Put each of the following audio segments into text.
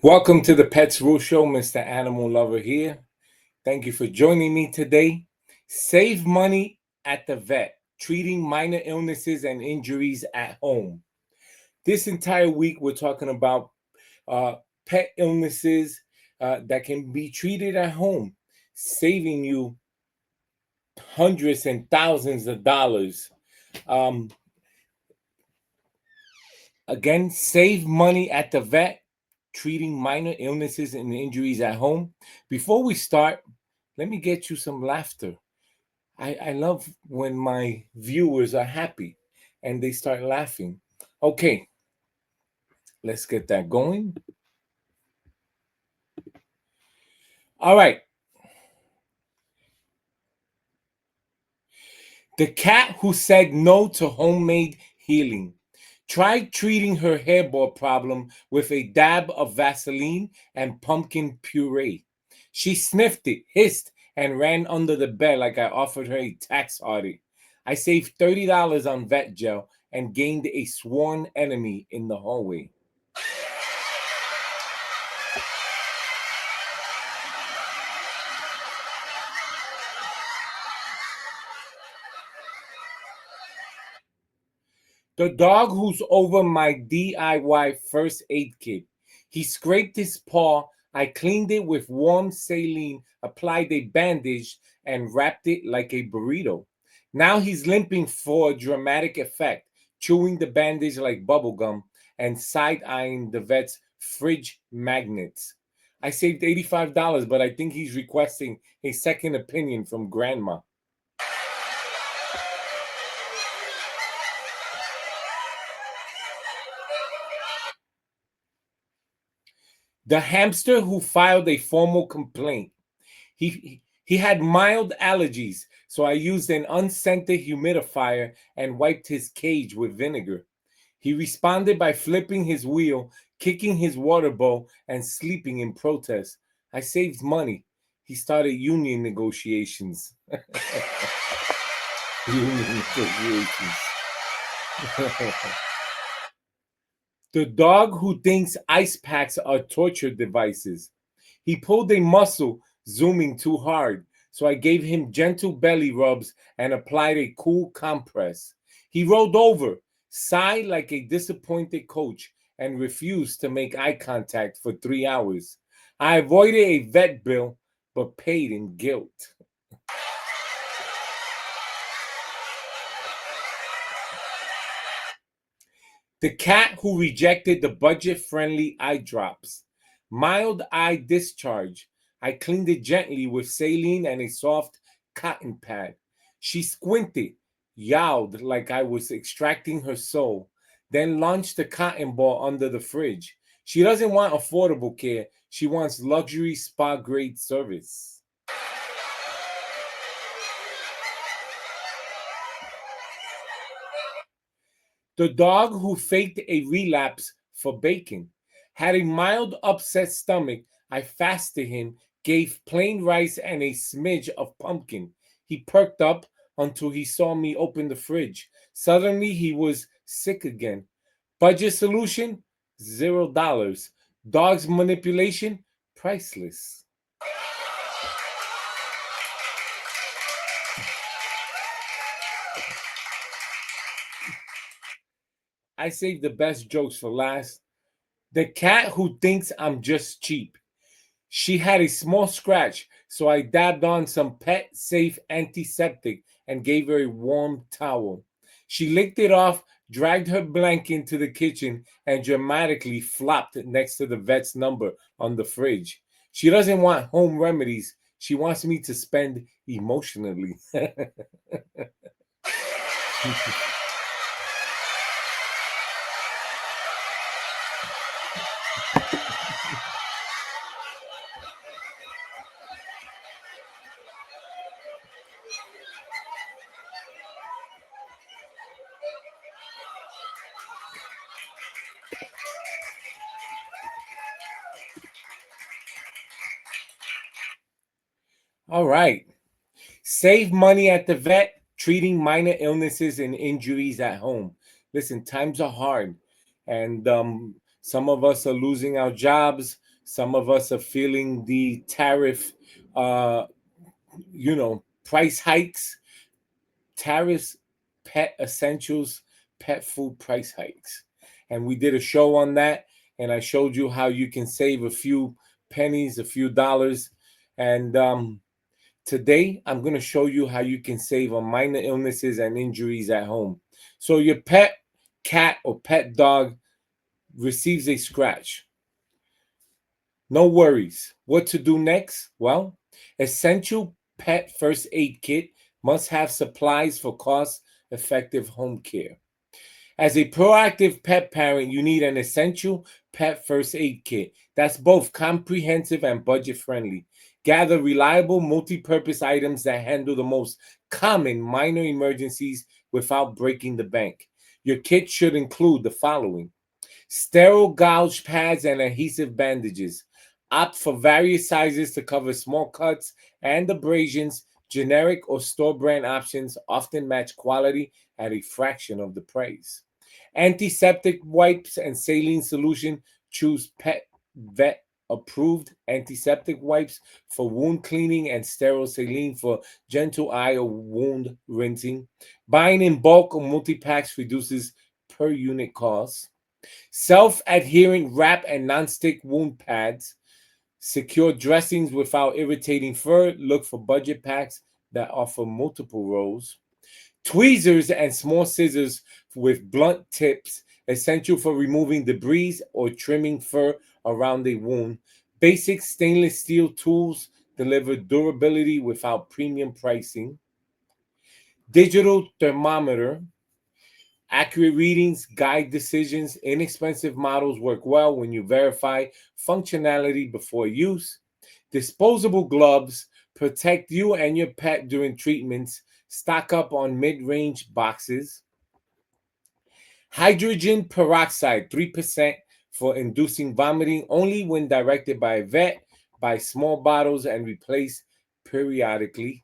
Welcome to the Pets Rule Show. Mr. Animal Lover here. Thank you for joining me today. Save money at the vet, treating minor illnesses and injuries at home. This entire week, we're talking about pet illnesses that can be treated at home, saving you hundreds and thousands of dollars. Um, Again, save money at the vet, treating minor illnesses and injuries at home. Before we start, let me get you some laughter. I love when my viewers are happy and they start laughing. Okay, let's get that going. All right. The cat who said no to homemade healing. Tried treating her hairball problem with a dab of Vaseline and pumpkin puree. She sniffed it, hissed, and ran under the bed like I offered her a tax audit. I saved $30 on vet gel and gained a sworn enemy in the hallway. The dog who's over my DIY first aid kit. He scraped his paw. I cleaned it with warm saline, applied a bandage, and wrapped it like a burrito. Now he's limping for dramatic effect, chewing the bandage like bubblegum and side-eyeing the vet's fridge magnets. I saved $85, but I think he's requesting a second opinion from grandma. The hamster who filed a formal complaint. He had mild allergies, so I used an unscented humidifier and wiped his cage with vinegar. He responded by flipping his wheel, kicking his water bowl, and sleeping in protest. I saved money. He started union negotiations. Union negotiations. The dog who thinks ice packs are torture devices. He pulled a muscle, zooming too hard, so I gave him gentle belly rubs and applied a cool compress. He rolled over, sighed like a disappointed coach, and refused to make eye contact for 3 hours. I avoided a vet bill, but paid in guilt. The cat who rejected the budget-friendly eye drops. Mild eye discharge. I cleaned it gently with saline and a soft cotton pad. She squinted, yowled like I was extracting her soul, then launched the cotton ball under the fridge. She doesn't want affordable care. She wants luxury spa-grade service. The dog who faked a relapse for bacon. Had a mild upset stomach. I fasted him, gave plain rice and a smidge of pumpkin. He perked up until he saw me open the fridge. Suddenly he was sick again. Budget solution? $0. Dog's manipulation? Priceless. I saved the best jokes for last. The cat who thinks I'm just cheap. She had a small scratch, so I dabbed on some pet safe antiseptic and gave her a warm towel. She licked it off, dragged her blanket into the kitchen, and dramatically flopped it next to the vet's number on the fridge. She doesn't want home remedies. She wants me to spend emotionally. All right. Save money at the vet, treating minor illnesses and injuries at home. Listen, times are hard, and some of us are losing our jobs. Some of us are feeling the tariff, uh, price hikes, tariffs, pet essentials, pet food price hikes. And we did a show on that, and I showed you how you can save a few pennies, a few dollars. And today, I'm going to show you how you can save on minor illnesses and injuries at home. So, your pet cat or pet dog receives a scratch. No worries. What to do next? Well, essential pet first aid kit must have supplies for cost effective home care. As a proactive pet parent, you need an essential pet first aid kit that's both comprehensive and budget friendly. Gather reliable multi purpose items that handle the most common minor emergencies without breaking the bank. Your kit should include the following: sterile gouge pads and adhesive bandages. Opt for various sizes to cover small cuts and abrasions. Generic or store brand options often match quality at a fraction of the price. Antiseptic wipes and saline solution. Choose pet vet approved antiseptic wipes for wound cleaning and sterile saline for gentle eye or wound rinsing. Buying in bulk or multi packs reduces per unit cost. Self-adherent wrap and non-stick wound pads. Secure dressings without irritating fur. Look for budget packs that offer multiple rolls. Tweezers and small scissors with blunt tips, essential for removing debris or trimming fur around a wound. Basic stainless steel tools deliver durability without premium pricing. Digital thermometer. Accurate readings guide decisions. Inexpensive models work well when you verify functionality before use. Disposable gloves protect you and your pet during treatments. Stock up on mid range boxes. Hydrogen peroxide, 3% for inducing vomiting, only when directed by a vet. Buy small bottles and replace periodically.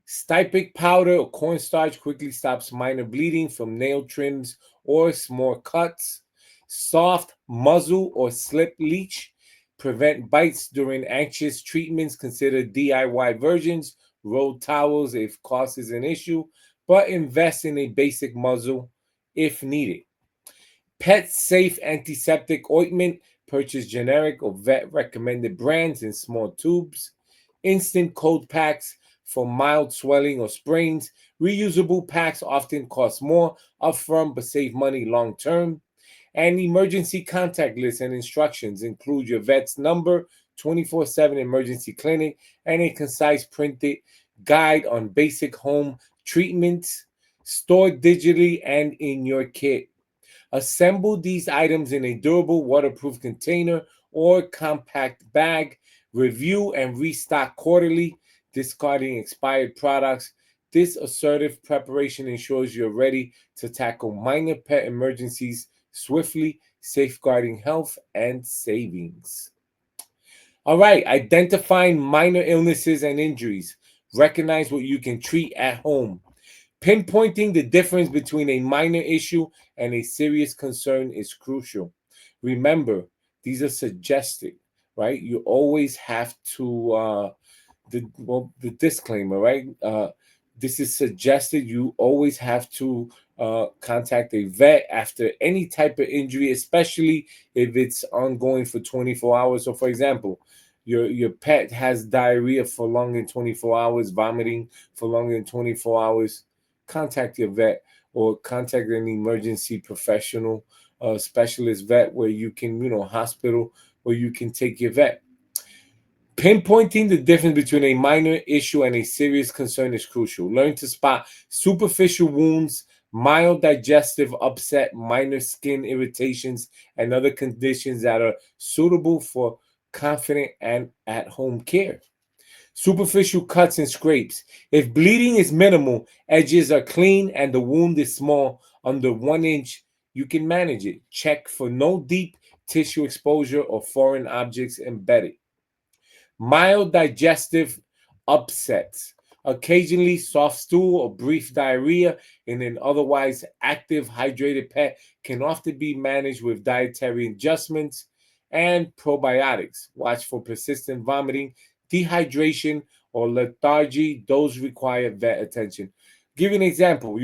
Stipic powder or cornstarch quickly stops minor bleeding from nail trims or small cuts. Soft muzzle or slip leech prevent bites during anxious treatments. Consider DIY versions. Roll towels if cost is an issue, but invest in a basic muzzle if needed. Pet safe antiseptic ointment. Purchase generic or vet recommended brands in small tubes. Instant cold packs for mild swelling or sprains. Reusable packs often cost more upfront but save money long term. And emergency contact lists and instructions include your vet's number, 24/7 emergency clinic, and a concise printed guide on basic home treatments stored digitally and in your kit. Assemble these items in a durable, waterproof container or compact bag. Review and restock quarterly, discarding expired products. This assertive preparation ensures you're ready to tackle minor pet emergencies swiftly, safeguarding health and savings. All right, identifying minor illnesses and injuries. Recognize what you can treat at home. Pinpointing the difference between a minor issue and a serious concern is crucial. Remember, these are suggested, right? You always have to the disclaimer, right? This is suggested. You always have to contact a vet after any type of injury, especially if it's ongoing for 24 hours. So, for example, your pet has diarrhea for longer than 24 hours, vomiting for longer than 24 hours. Contact your vet or contact an emergency professional, specialist vet where you can, hospital where you can take your vet. Pinpointing the difference between a minor issue and a serious concern is crucial. Learn to spot superficial wounds, mild digestive upset, minor skin irritations, and other conditions that are suitable for confident and at home care. Superficial cuts and scrapes. If bleeding is minimal, edges are clean, and the wound is small, under 1 inch, you can manage it. Check for no deep tissue exposure or foreign objects embedded. Mild digestive upsets. Occasionally, soft stool or brief diarrhea in an otherwise active, hydrated pet can often be managed with dietary adjustments. and probiotics. Watch for persistent vomiting, dehydration, or lethargy. Those require vet attention. Give you an example.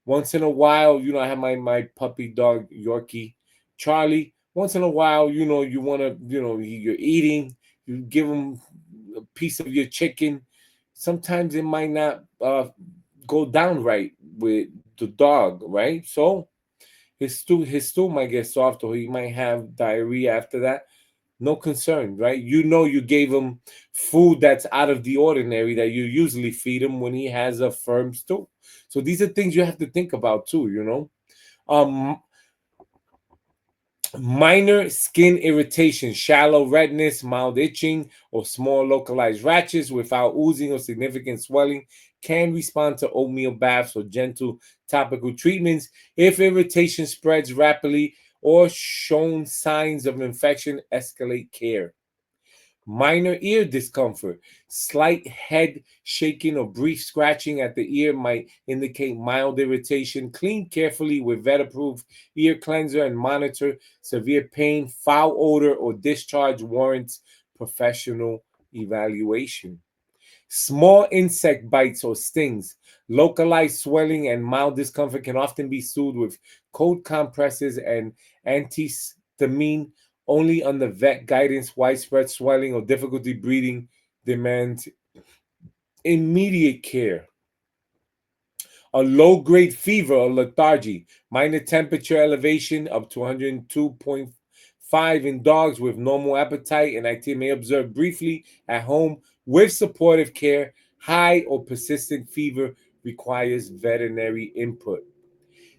Once in a while, I have my puppy dog Yorkie, Charlie. Once in a while, you want to, you're eating, you give him a piece of your chicken. Sometimes it might not go down right with the dog, right? So his stool might get soft, or he might have diarrhea after that. No concern, right? You gave him food that's out of the ordinary that you usually feed him when he has a firm stool. So these are things you have to think about too. Um, Minor skin irritation, shallow redness, mild itching, or small localized rashes without oozing or significant swelling can respond to oatmeal baths or gentle topical treatments. If irritation spreads rapidly or shown signs of infection, escalate care. Minor ear discomfort, slight head shaking or brief scratching at the ear might indicate mild irritation. Clean carefully with vet-approved ear cleanser and monitor. Severe pain, foul odor, or discharge warrants professional evaluation. Small insect bites or stings, localized swelling, and mild discomfort can often be soothed with cold compresses and antihistamine. Only under vet guidance. Widespread swelling or difficulty breathing demands immediate care. A low grade fever or lethargy, minor temperature elevation up to 102.5 in dogs with normal appetite and activity may observe briefly at home with supportive care. High or persistent fever requires veterinary input.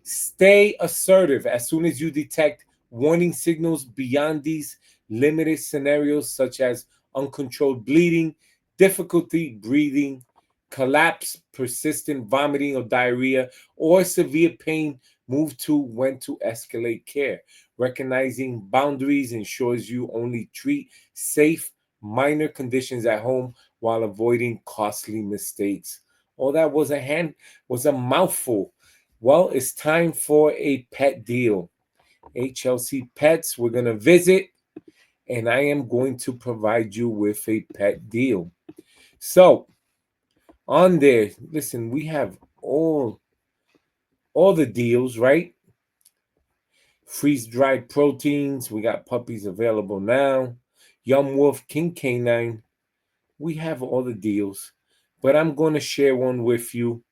Stay assertive as soon as you detect warning signals beyond these limited scenarios, such as uncontrolled bleeding, difficulty breathing, collapse, persistent vomiting or diarrhea, or severe pain. Move to when to escalate care. Recognizing boundaries ensures you only treat safe, minor conditions at home while avoiding costly mistakes. All that was a mouthful. Well, it's time for a pet deal. HLC Pets, we're going to visit, and I am going to provide you with a pet deal. So, on there, listen, we have all the deals, right? Freeze-dried proteins, we got puppies available now. Young Wolf, King Canine, we have all the deals. But I'm going to share one with you.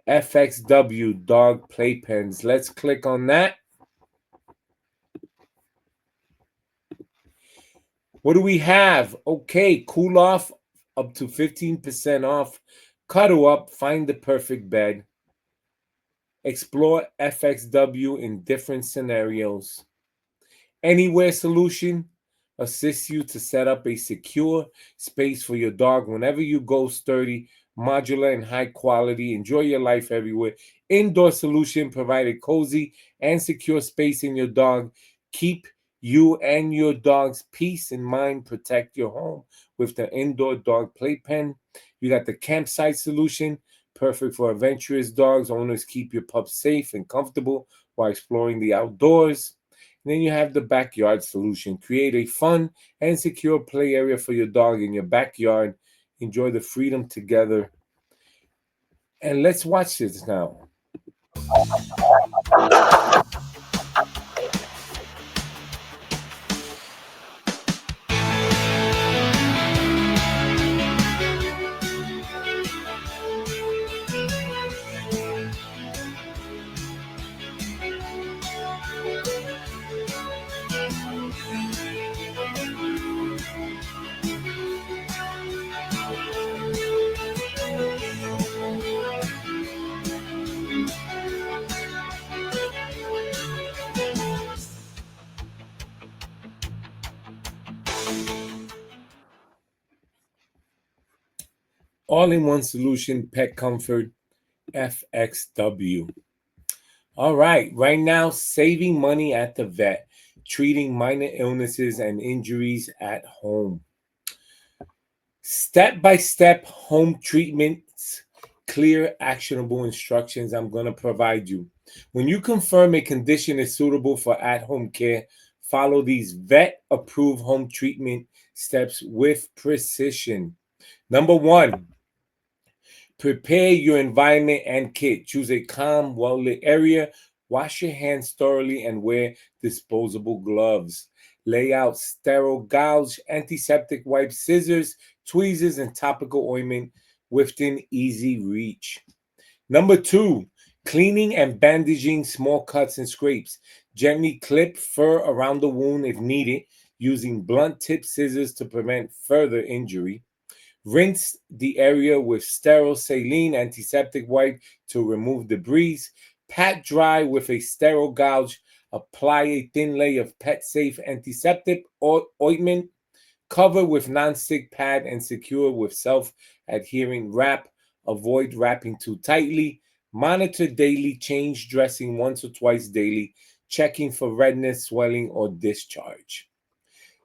FXW dog playpens. Let's click on that. What do we have? Okay, cool off up to 15% off. Cuddle up, find the perfect bed. Explore FXW in different scenarios. Anywhere Solution assists you to set up a secure space for your dog whenever you go. Sturdy, modular, and high quality. Enjoy your life everywhere. Indoor Solution provide a cozy and secure space in your dog. Keep you and your dog's peace in mind. Protect your home with the indoor dog playpen. You got the Campsite Solution, perfect for adventurous dogs. Owners, keep your pups safe and comfortable while exploring the outdoors. And then you have the Backyard Solution. Create a fun and secure play area for your dog in your backyard. Enjoy the freedom together. And let's watch this now. All-in-one solution, pet comfort, FXW. All right now, saving money at the vet, treating minor illnesses and injuries at home. Step-by-step home treatments, clear, actionable instructions I'm going to provide you. When you confirm a condition is suitable for at-home care, Follow these vet approved home treatment steps with precision. Number one, prepare your environment and kit. Choose a calm, well lit area. Wash your hands thoroughly and wear disposable gloves. Lay out sterile gauze, antiseptic wipes, scissors, tweezers, and topical ointment within easy reach. Number two, cleaning and bandaging small cuts and scrapes. Gently clip fur around the wound if needed, using blunt tip scissors to prevent further injury. Rinse the area with sterile saline antiseptic wipe to remove debris. Pat dry with a sterile gouge. Apply a thin layer of pet safe antiseptic ointment. Cover with non-stick pad and secure with self-adhering wrap. Avoid wrapping too tightly. Monitor daily. Change dressing once or twice daily. Checking for redness, swelling, or discharge.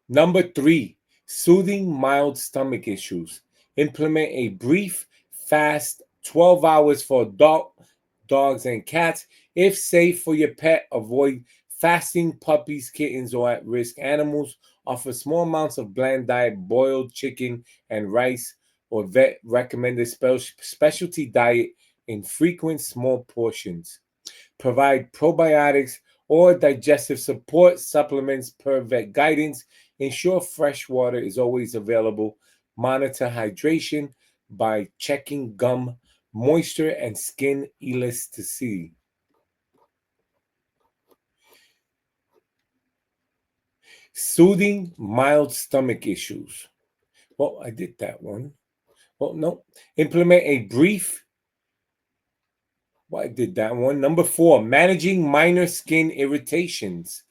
Number three, soothing mild stomach issues. Implement a brief fast 12 hours for dogs, and cats. If safe for your pet, avoid fasting puppies, kittens, or at risk animals. Offer small amounts of bland diet, boiled chicken and rice, or vet recommended specialty diet in frequent small portions. Provide probiotics or digestive support supplements per vet guidance. Ensure fresh water is always available. Monitor hydration by checking gum moisture and skin elasticity. Soothing mild stomach issues. Well, I did that one. Well, no. Implement a brief. Well, I did that one. Number four, managing minor skin irritations.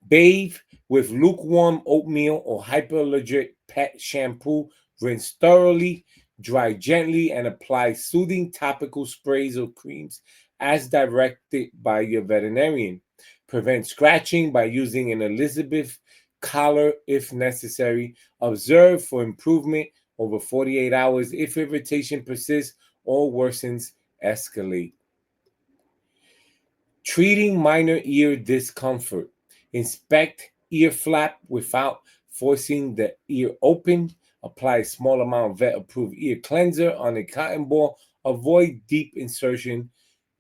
Bathe with lukewarm oatmeal or hypoallergenic pet shampoo. Rinse thoroughly, dry gently, and apply soothing topical sprays or creams as directed by your veterinarian. Prevent scratching by using an Elizabeth collar if necessary. Observe for improvement over 48 hours. If irritation persists or worsens, escalate. Treating minor ear discomfort. Inspect ear flap without forcing the ear open. Apply a small amount of vet approved ear cleanser on a cotton ball. Avoid deep insertion.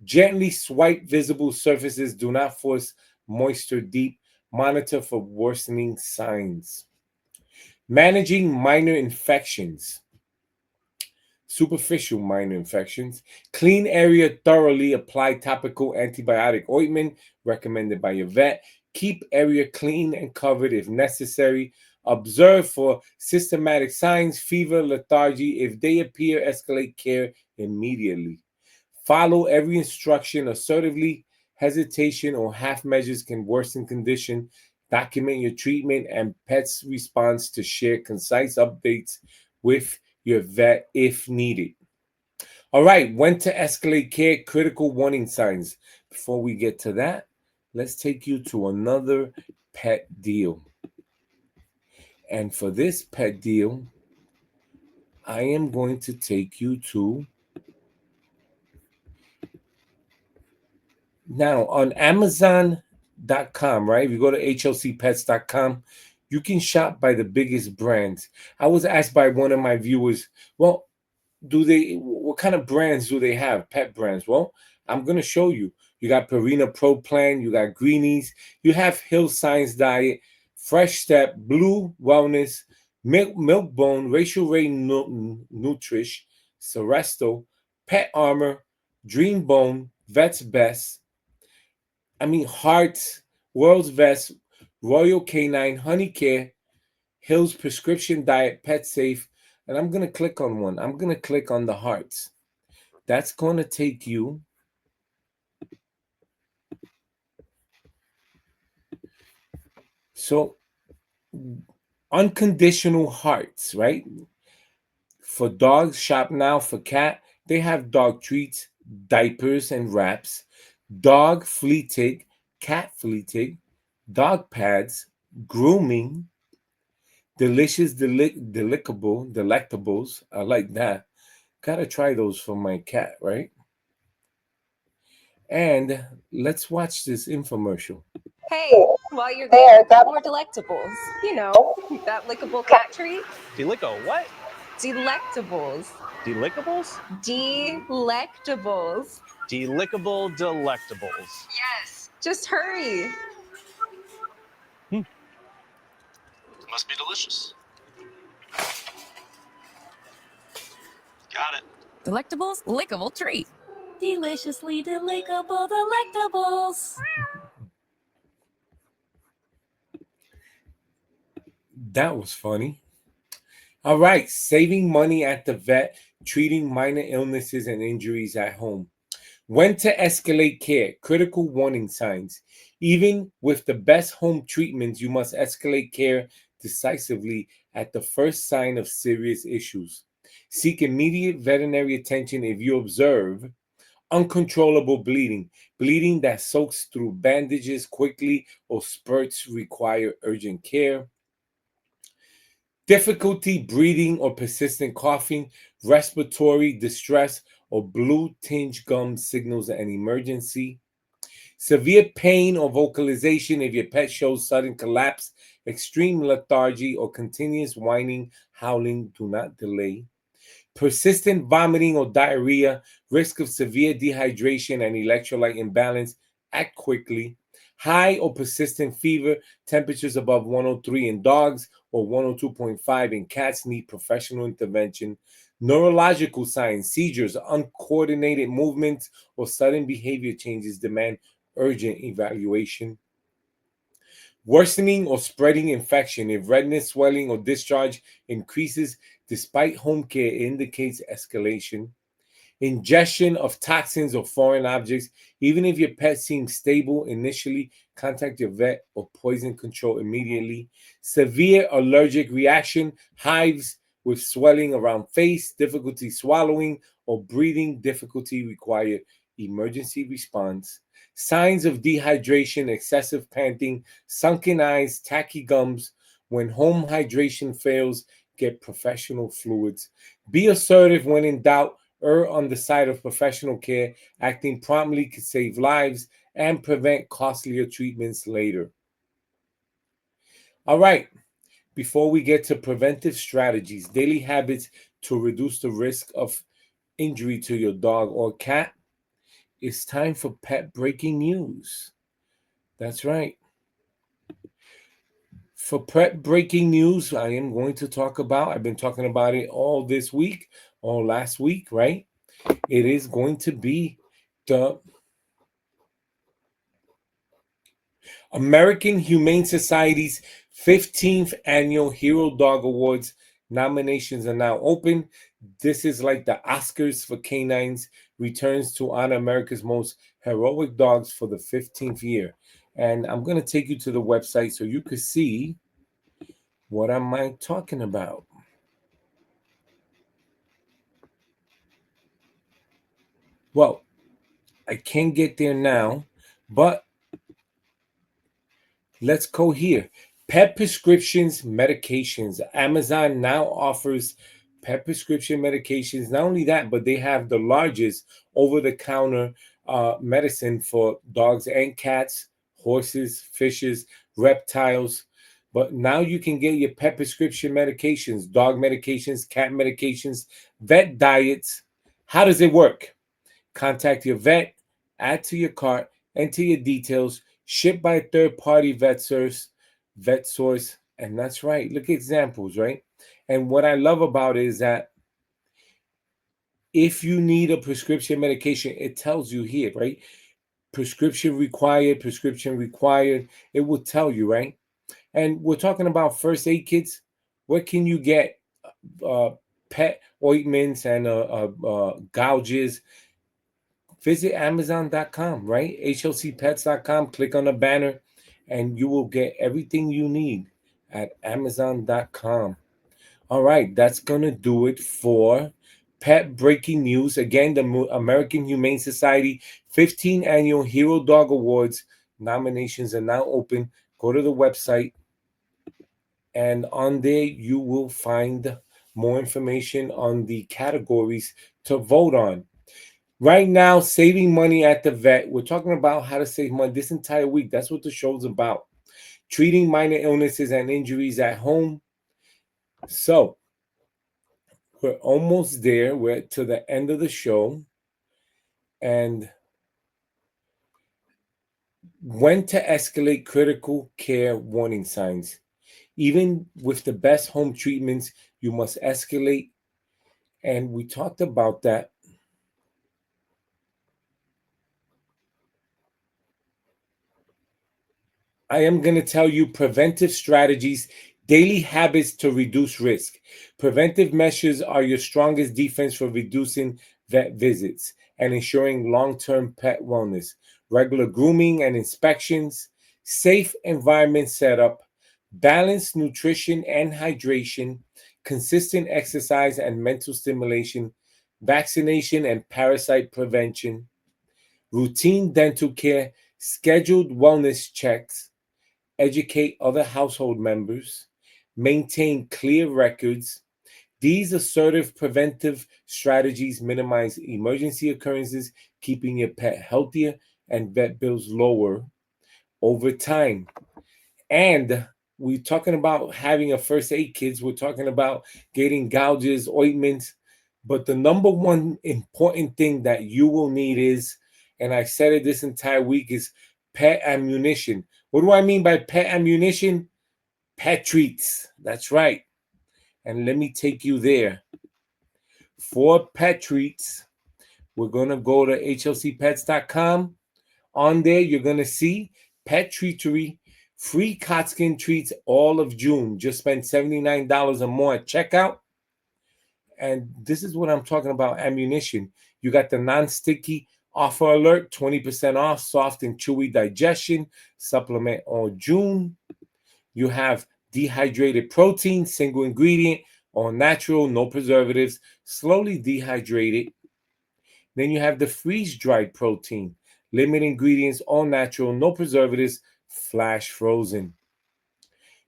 Gently swipe visible surfaces. Do not force moisture deep. Monitor for worsening signs. Managing minor infections. Superficial minor infections. Clean area thoroughly. Apply topical antibiotic ointment recommended by your vet. Keep area clean and covered if necessary. Observe for systematic signs, fever, lethargy. If they appear, escalate care immediately. Follow every instruction assertively. Hesitation or half measures can worsen condition. Document your treatment and pet's response to share concise updates with your vet if needed. All right, when to escalate care, critical warning signs. Before we get to that, let's take you to another pet deal. And for this pet deal, I am going to take you to now on Amazon.com, right? If you go to hlcpets.com, you can shop by the biggest brands. I was asked by one of my viewers, well, what kind of brands do they have? Pet brands. Well, I'm gonna show you. You got Purina Pro Plan, you got Greenies, you have Hill Science Diet, Fresh Step, Blue Wellness, Milk Bone, Racial Ray Nutrish, Seresto, Pet Armor, Dream Bone, Vet's Best, Hearts, World's Best, Royal Canine, Honey Care, Hill's Prescription Diet, Pet Safe, and I'm going to click on one. I'm going to click on the hearts. That's going to take you so unconditional hearts, right? For dogs, shop now. For cat, they have dog treats, diapers, and wraps, dog flea tick, cat flea tick, dog pads, grooming, delicious, delectables. I like that. Gotta try those for my cat, right? And let's watch this infomercial. Hey, while you're there, grab more delectables. You know, that lickable cat treat. Delico, what? Delectables. Delickables? Delectables. Delickable delectables. Yes, just hurry. Must be delicious. Got it. Delectables lickable treat. Deliciously delickable delectables. That was funny. All right, saving money at the vet, treating minor illnesses and injuries at home. When to escalate care, critical warning signs. Even with the best home treatments, you must escalate care decisively at the first sign of serious issues. Seek immediate veterinary attention if you observe uncontrollable bleeding, bleeding that soaks through bandages quickly or spurts require urgent care. Difficulty breathing or persistent coughing, respiratory distress, or blue tinged gum signals an emergency. Severe pain or vocalization if your pet shows sudden collapse, extreme lethargy, or continuous whining, howling, do not delay. Persistent vomiting or diarrhea, risk of severe dehydration and electrolyte imbalance, act quickly. High or persistent fever, temperatures above 103 in dogs or 102.5 in cats need professional intervention. Neurological signs, seizures, uncoordinated movements, or sudden behavior changes demand urgent evaluation. Worsening or spreading infection, if redness, swelling, or discharge increases despite home care, it indicates escalation. Ingestion of toxins or foreign objects, even if your pet seems stable initially, contact your vet or poison control immediately. Severe allergic reaction, hives with swelling around face, difficulty swallowing, or breathing difficulty require emergency response. Signs of dehydration, excessive panting, sunken eyes, tacky gums. When home hydration fails, get professional fluids. Be assertive when in doubt. Err on the side of professional care. Acting promptly can save lives and prevent costlier treatments later. All right, before we get to preventive strategies, daily habits to reduce the risk of injury to your dog or cat, it's time for pet breaking news. That's right. For pet breaking news, I am going to talk about, I've been talking about it all this week, all last week, right? It is going to be the American Humane Society's 15th annual Hero Dog Awards nominations are now open. This is like the Oscars for canines, returns to honor America's most heroic dogs for the 15th year. And I'm going to take you to the website so you can see what am I talking about. Well, I can't get there now, but let's go here. Pet prescriptions, medications. Amazon now offers pet prescription medications. Not only that, but they have the largest over the counter medicine for dogs and cats, horses, fishes, reptiles. But now you can get your pet prescription medications, dog medications, cat medications, vet diets. How does it work? Contact your vet, add to your cart, enter your details, shipped by a third-party vet source, and that's right. Look at examples, right? And what I love about it is that if you need a prescription medication, it tells you here, right? Prescription required, prescription required. It will tell you, right? And we're talking about first aid kits. Where can you get uh, pet ointments and gouges? Visit Amazon.com, right? HLCpets.com. Click on the banner, and you will get everything you need at Amazon.com. All right, that's going to do it for pet breaking news. Again, the American Humane Society 15th Annual Hero Dog Awards nominations are now open. Go to the website, and on there you will find more information on the categories to vote on. Right now, saving money at the vet. We're talking about how to save money this entire week. That's what the show's about. Treating minor illnesses and injuries at home. So, we're almost there. We're to the end of the show. And when to escalate critical care warning signs. Even with the best home treatments, you must escalate. And we talked about that. I am going to tell you preventive strategies, daily habits to reduce risk. Preventive measures are your strongest defense for reducing vet visits and ensuring long term pet wellness. Regular grooming and inspections, safe environment setup, balanced nutrition and hydration, consistent exercise and mental stimulation, vaccination and parasite prevention, routine dental care, scheduled wellness checks, educate other household members, maintain clear records. These assertive preventive strategies minimize emergency occurrences, keeping your pet healthier and vet bills lower over time. And we're talking about having a first aid kits. We're talking about getting gouges, ointments. But the number one important thing that you will need is, and I said it this entire week, is pet ammunition. What do I mean by pet ammunition? Pet treats. That's right. And let me take you there. For pet treats, we're going to go to hlcpets.com. On there, you're going to see Pet Treatery, free Cotskin treats all of June. Just spend $79 or more at checkout. And this is what I'm talking about, ammunition. You got the non-sticky offer alert, 20% off, soft and chewy digestion, supplement all June. You have dehydrated protein, single ingredient, all natural, no preservatives, slowly dehydrated. Then you have the freeze-dried protein, limited ingredients, all natural, no preservatives, flash frozen.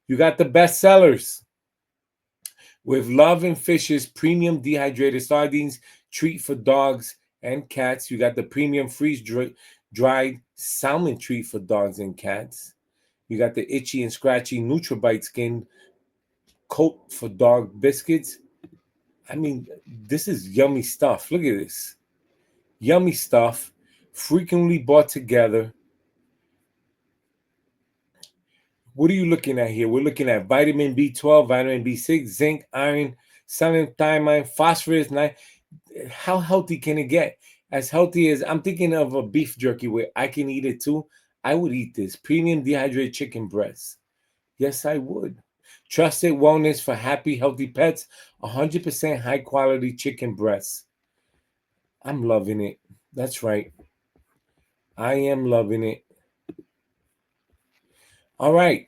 You got the best sellers with Love and Fish's premium dehydrated sardines, treat for dogs and cats. You got the premium freeze-dried salmon treat for dogs and cats. You got the itchy and scratchy NutriBite skin coat for dog biscuits. I mean, this is yummy stuff. Look at this. Yummy stuff, frequently bought together. What are you looking at here? We're looking at vitamin B12, vitamin B6, zinc, iron, selenium, thiamine, phosphorus. How healthy can it get? As healthy as I'm thinking of a beef jerky where I can eat it too. I would eat this premium dehydrated chicken breast. Yes, I would. Trusted wellness for happy, healthy pets. 100% high quality chicken breasts. I'm loving it. That's right. I am loving it. All right.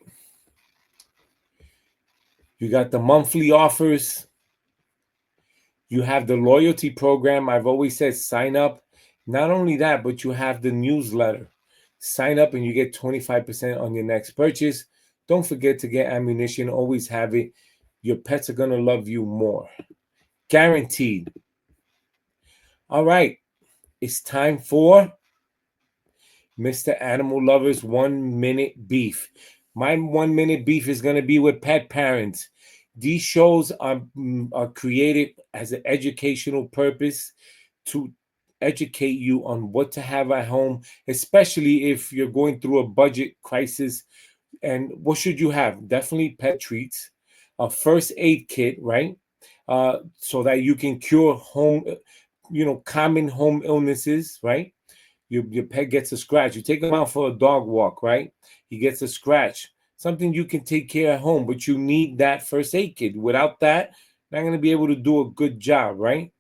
You got the monthly offers. You have the loyalty program. I've always said sign up. Not only that, but you have the newsletter. Sign up and you get 25% on your next purchase. Don't forget to get ammunition. Always have it. Your pets are going to love you more. Guaranteed. All right. It's time for Mr. Animal Lover's 1 minute beef. My 1 minute beef is going to be with pet parents. These shows are created as an educational purpose to educate you on what to have at home, especially if you're going through a budget crisis. And what should you have? Definitely pet treats, a first aid kit, right? So that you can cure common home illnesses, right? Your pet gets a scratch. You take him out for a dog walk, right? He gets a scratch. Something you can take care at home, but you need that first aid kit. Without that, not going to be able to do a good job, right?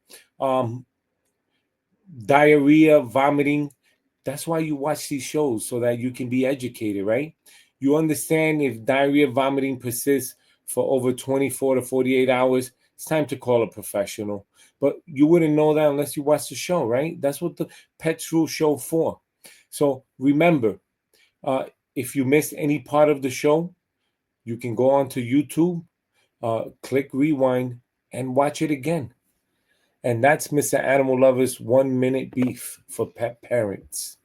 Diarrhea, vomiting. That's why you watch these shows, so that you can be educated, right? You understand if diarrhea, vomiting persists for over 24 to 48 hours, it's time to call a professional. But you wouldn't know that unless you watch the show, right? That's what the Pets Rule show for. So remember, if you missed any part of the show, you can go on to YouTube, click rewind, and watch it again. And that's Mr. Animal Lover's 1 minute beef for pet parents.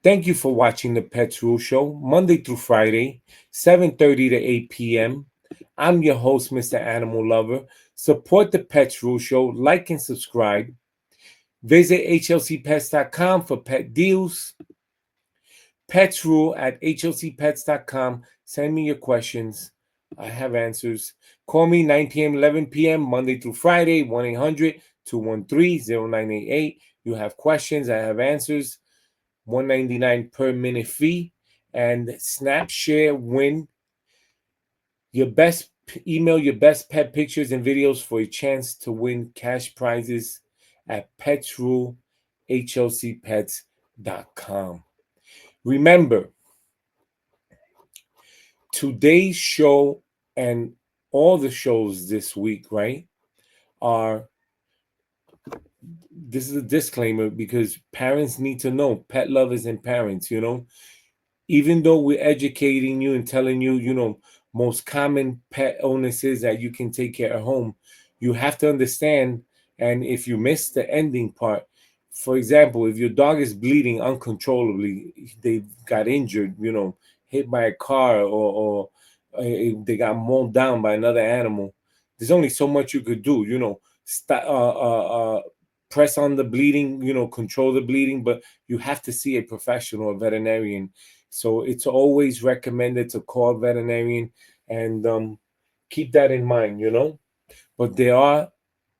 Thank you for watching the Pets Rule Show, Monday through Friday, 7:30 to 8 p.m. I'm your host, Mr. Animal Lover. Support the Pets Rule Show, like and subscribe. Visit hlcpets.com for pet deals. Pets Rule at hlcpets.com. Send me your questions. I have answers. Call me 9 p.m., 11 p.m., Monday through Friday, 1-800-213-0988. You have questions, I have answers. $1.99 per minute fee. And snap, share, win. Email your best pet pictures and videos for a chance to win cash prizes at petsrulehlcpets.com. Remember, today's show and all the shows this week, right, this is a disclaimer because parents need to know, pet lovers and parents, even though we're educating you and telling you, most common pet illnesses that you can take care of home, you have to understand. And if you miss the ending part, for example, if your dog is bleeding uncontrollably, they got injured, hit by a car, or they got mowed down by another animal, there's only so much you could do, press on the bleeding, control the bleeding, but you have to see a professional, a veterinarian. So it's always recommended to call a veterinarian, and keep that in mind, But there are,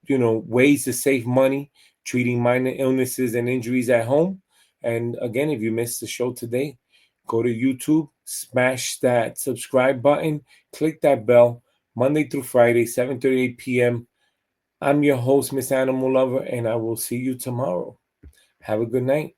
ways to save money treating minor illnesses and injuries at home. And again, if you missed the show today, go to YouTube, smash that subscribe button, click that bell, Monday through Friday, 7:38 p.m. I'm your host, Miss Animal Lover, and I will see you tomorrow. Have a good night.